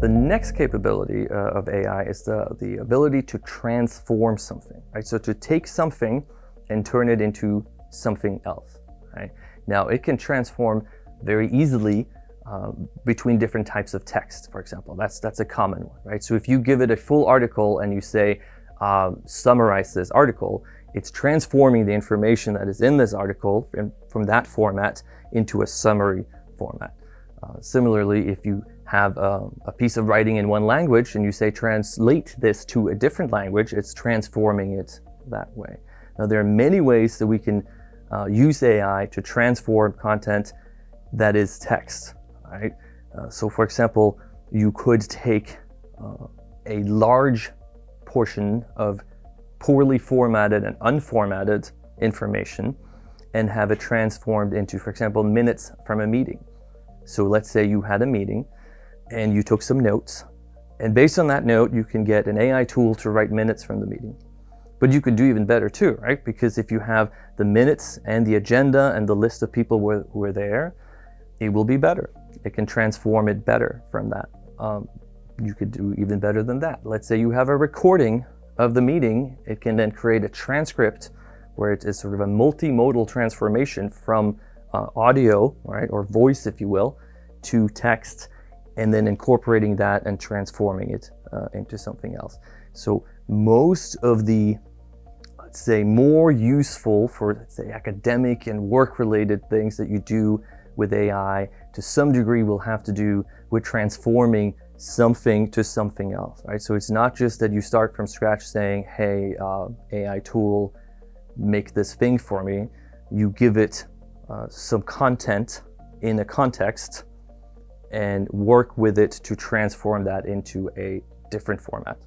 The next capability of AI is the ability to transform something, right? So to take something and turn it into something else, right? Now it can transform very easily between different types of text, for example. That's a common one, right? So if you give it a full article and you say, summarize this article, it's transforming the information that is in this article from that format into a summary format. Similarly, if you have a piece of writing in one language and you say translate this to a different language, it's transforming it that way. Now there are many ways that we can use AI to transform content that is text, right? So for example, you could take a large portion of poorly formatted and unformatted information and have it transformed into, for example, minutes from a meeting. So let's say you had a meeting and you took some notes, and based on that note, you can get an AI tool to write minutes from the meeting. But you could do even better too, right? Because if you have the minutes and the agenda and the list of people who were there, it will be better. It can transform it better from that. You could do even better than that. Let's say you have a recording of the meeting. It can then create a transcript where it is sort of a multimodal transformation from audio, right, or voice, if you will, to text, and then incorporating that and transforming it into something else. So most of the, let's say, more useful for, let's say, academic and work-related things that you do with AI, to some degree will have to do with transforming something to something else, right? So it's not just that you start from scratch saying, hey, AI tool, make this thing for me. You give it some content in a context and work with it to transform that into a different format.